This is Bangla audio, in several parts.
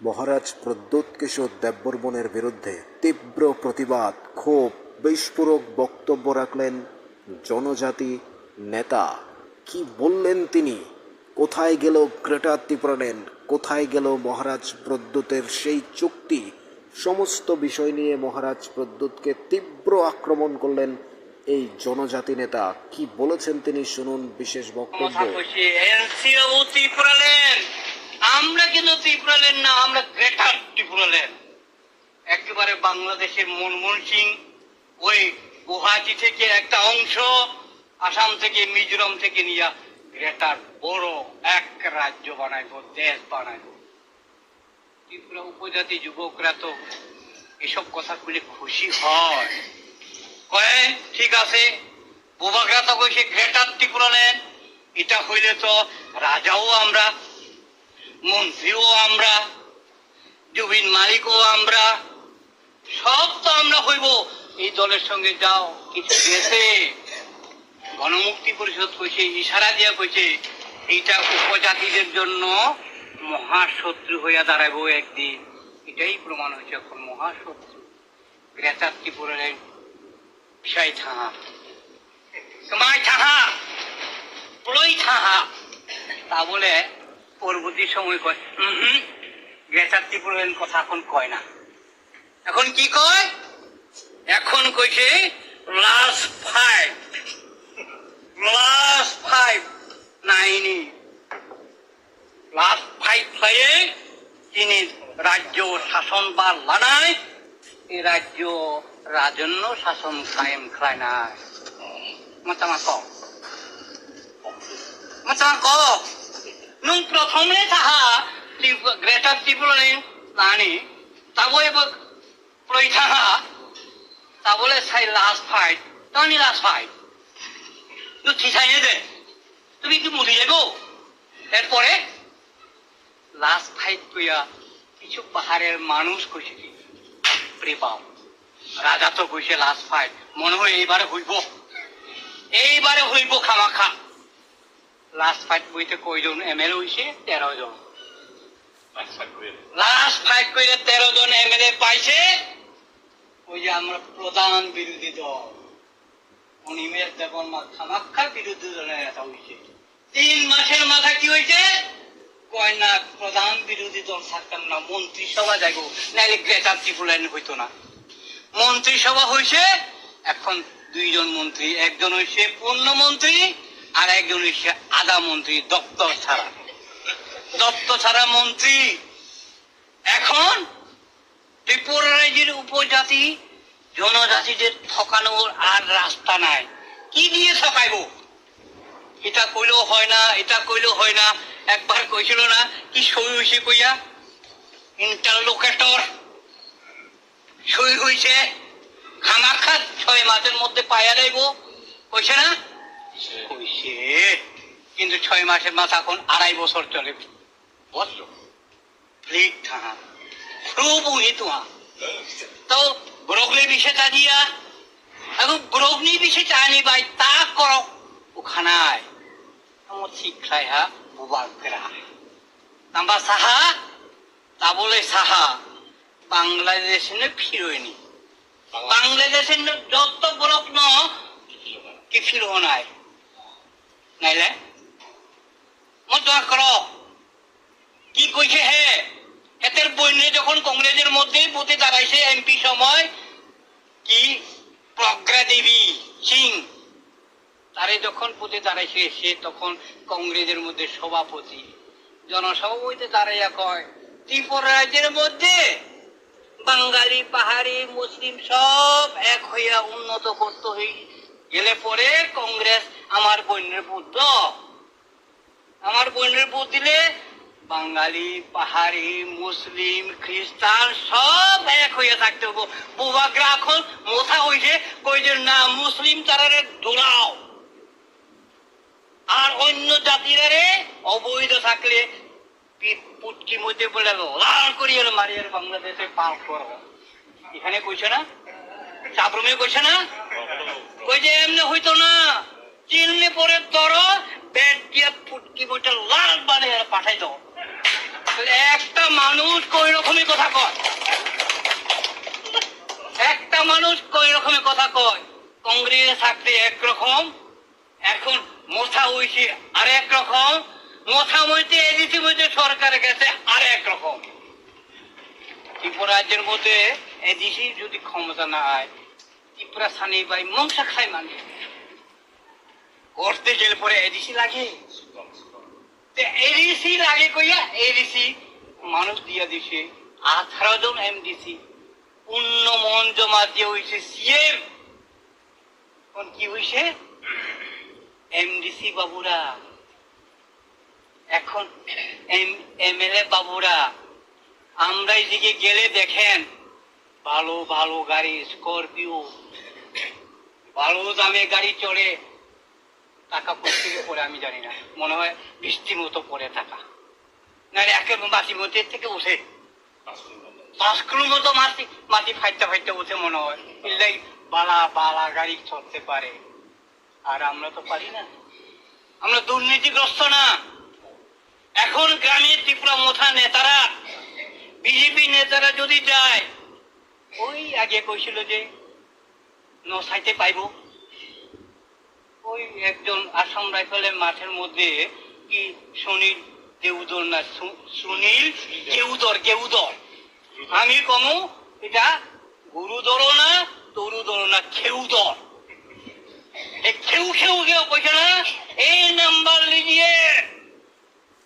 মহারাজ প্রদ্যোৎ কিশোর দেববর্মনের বিরুদ্ধে তীব্র প্রতিবাদ, ক্ষোভ, বিস্ফোরক বক্তব্য রাখলেন জনজাতি নেতা। কি বললেন তিনি? কোথায় গেল গ্রেটা ত্রিপুরাল্যান্ড? কোথায় গেল মহারাজ প্রদ্যোতের সেই চুক্তি? সমস্ত বিষয় নিয়ে মহারাজ প্রদ্যোতকে তীব্র আক্রমণ করলেন এই জনজাতি নেতা। কি বলেছেন তিনি শুনুন বিশেষ বক্তব্য। আমরা কিন্তু ত্রিপুরাল্যান্ড না, আমরা গ্রেটার ত্রিপুরাল্যান্ড। একেবারে বাংলাদেশের মনমোহন সিং ওই গুয়াহাটি থেকে একটা অংশ, আসাম থেকে, মিজোরাম থেকে নিয়ে গ্রেটার বড় এক রাজ্য বানাইব, দেশ বানাইব। ত্রিপুরা উপজাতি যুবকরা তো এসব কথা খুলে খুশি হয়, কয়ে ঠিক আছে। বোবাকরা তো কইছে গ্রেটার ত্রিপুরাল্যান্ড, এটা হইলে তো রাজাও আমরা, মন্ত্রীও আমরা, জমির মালিকও আমরা, সব তো আমরা হইব। এই দলের সঙ্গে যাও। কিছু গেছে গণমুক্তি পরিষদ কইছে, ইশারা দিয়া কইছে এইটা উপজাতিদের জন্য মহাশত্রু হইয়া দাঁড়াইব একদিন। এটাই প্রমাণ হয়েছে এখন মহাশত্রু গ্রেটার ত্রিপুরাল্যান্ড। বিষয় থাহা, তোমায় থাহা, প্রলয় থাহা, তা বলে পরবর্তী সময় কয় গ্রেটার ত্রিপুরাল্যান্ড কথা এখন কয় না। এখন কি কয়? এখন কইছে লাস্ট ফাইভ নাইনি লাস্ট ফাইভ ফাইয়ে তিনি রাজ্য শাসন বা লানায় এই রাজ্য রাজন্য শাসন কায়েম খায় না। মাতামা ক নুন প্রথমে তাহা গ্রেটার ত্রিপুরাল্যান্ড লানি তাবো এবার প্রই থাহা তা বলে সাই last fight Toni last fight তুই ঠিকাই দে, তুমি কি মরে যাবো। এরপরে লাস্ট ফাইট কইয়া কিছু পাহাড়ের মানুষ কইছে কি প্রেপাও, রাজা তো কইছে লাস্ট ফাইট, মনে হয় এইবারে হইব খামাখা। লাস্ট ফাইট বইতে কয়জন এমএলএ হইছে? 13 জন। লাস্ট ফাইট কইলে 13 জন এমএলএ পাইছে। ওই যে আমরা প্রধান বিরোধী দল অনিমেষ দেবন খামাখার বিরোধী দলের নেতা হয়েছে। 3 মাসের মাথা কি হয়েছে? কয় না প্রধান বিরোধী দল থাকতাম না, মন্ত্রিসভা যাইব, নাইলে গ্রেটার ত্রিপুরাল্যান্ড হইতো না। মন্ত্রিসভা হয়েছে, এখন 2 জন মন্ত্রী, একজন হয়েছে পূর্ণমন্ত্রী আর একজন হয়েছে আধা মন্ত্রী, দপ্তর ছাড়া মন্ত্রী। এখন ত্রিপুরা রাজ্যের উপজাতি জনজাতিদের ঠকানোর আর রাস্তা নাই। কি দিয়ে ঠকাইব? এটা কইলেও হয় না, এটা কইলেও হয় না। একবার কইছিল না কি সই হয়েছে কইয়া, ইন্টারলোকেটর সই হয়েছে, খামাখা 6 মাসের মধ্যে পাইয়া যাইব, কইছে না? কইছে, কিন্তু 6 মাসের মাথা এখন 2.5 বছর চলে। বুঝলো? ফ্লিক থাহা প্রভুই তোমা তো ব্রগলে বিষে দিয়া এখন ব্রগনি বিষে চানি বাই তা করো ওখানায় আমার শিক্ষায় হা বুবাকরা নাম্বার সাহা তা বলে সাহা বাংলাদেশে ফিরোয়নি। বাংলাদেশের যত ব্রক ন কি ফিরো নাই নাইলে মজা করো। কি কইছে হে এতের বইনে যখন কংগ্রেসের মধ্যে বুথে দাঁড়াইছে এমপি সময় কি প্রজ্ঞা দেবী সিং, তারে যখন বুথে দাঁড়াইছে সে তখন কংগ্রেসের মধ্যে সভাপতি। জনসভাপতিতে দাঁড়াইয়া কয় ত্রিপুরা রাজ্যের মধ্যে বাঙালি, পাহাড়ি, মুসলিম সব এক হইয়া উন্নত করতে গেলে পরে কংগ্রেস আমার বইনের বুথ দাও, আমার বইনের বুথ দিলে বাঙালি, পাহাড়ি, মুসলিম, খ্রিস্টান সব এক হইয়া থাকতে হবো। বুবাকরা এখন মোথা হইছে কই যে না মুসলিম তারারে দৌড়াও আর অন্য জাতিরে অবৈধ থাকলে পুটকি মধ্যে বলে লাল করিয়ে মারিয়ার বাংলাদেশে পার করো। এখানে কইছে না, চাপরমে কইছে না, কই যে এমনি হইতো না, চিনলে পরে ধরো ব্যাট দিয়া পুটকি মধ্যে লাল বানিয়ে পাঠাই দাও। একটা মানুষ কইল কথা কয় একটা মানুষ কই রকমের কথা কয় কংগ্রেস থাকতে একরকম এখন মোথা হইছে আর এক রকম মোথা মইতে এদিকে মধ্যে সরকারের কাছে আর এক রকম ত্রিপুরা রাজ্যের মধ্যে এদিকে যদি ক্ষমতা না হয় ত্রিপুরা সানি বাই মংসা খায় মানে করতে গেলে পরে এদিকে লাগে এডিসি লাগে কইয়া এডিসি মানুষ দিয়া দিছে 18 জন এমডিসি পূর্ণ মন জমা দিয়ে হয়েছে সিএম কোন কি হয়েছে এমডিসি বাবুরা এখন এমএলএ বাবুরা আমরা এদিকে গেলে দেখেন ভালো ভালো গাড়ি স্করপিও ভালো দামে গাড়ি চড়ে টাকা কোথেকে পড়ে আমি জানি না মনে হয় বৃষ্টির মতো পড়ে টাকা না একেবারে মাটির মধ্যে থেকে উঠে 5 কিলো মতো মাটি ফাইতে ফাইতে উঠে মনে হয় এলাই বালা বালা গাড়ি চলতে পারে আর আমরা তো পারি না আমরা দুর্নীতিগ্রস্ত না এখন গ্রামে ত্রিপুরা মোথা নেতারা বিজেপি নেতারা যদি যায় ওই আগে কইছিল যে নসাইতে পাইব ওই একজন আসাম রাইফেলের মাঠের মধ্যে কি সুনীল দেউদর না সুনীল গেউদর আমি কমু এটা গুরুদর না তরুদর না খেউদর খেউ খেউ গেও কইছে না এই নাম্বার লিজিয়ে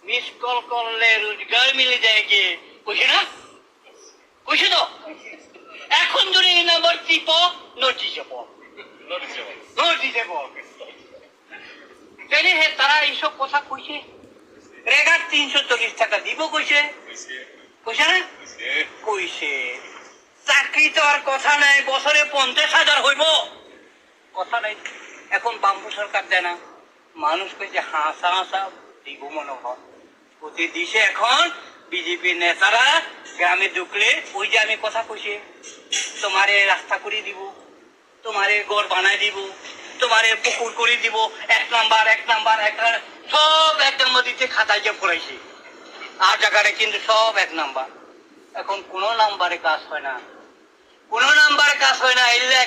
মিস কল করলে রোজগার মিলে যায় গে কইছে না কইছে তো এখন যদি এই নাম্বার টিপ নোটিশে তারা এইসব কথা কইছে রেগার 340 টাকা দিব কইছে কইছে না কইছে চাকরি তো আর কথা নাই বছরে 50,000 হইব কথা নাই এখন বামপু সরকার দেয় না মানুষ কইছে হাসা হাসা দিব মনে হয় প্রতি দিছে এখন বিজেপি নেতারা গ্রামে ঢুকলে ওই যে আমি কথা কইছে তোমারে রাস্তা করে দিব তোমারে ঘর বানাই দিব তোমারে পুকুর করে দিব 1 নাম্বার সব 1 নাম্বার দিতে খাতায় যে পড়াইছে আর জায়গাটা কিন্তু সব 1 নাম্বার এখন কোন নাম্বারে কাজ হয় না এলে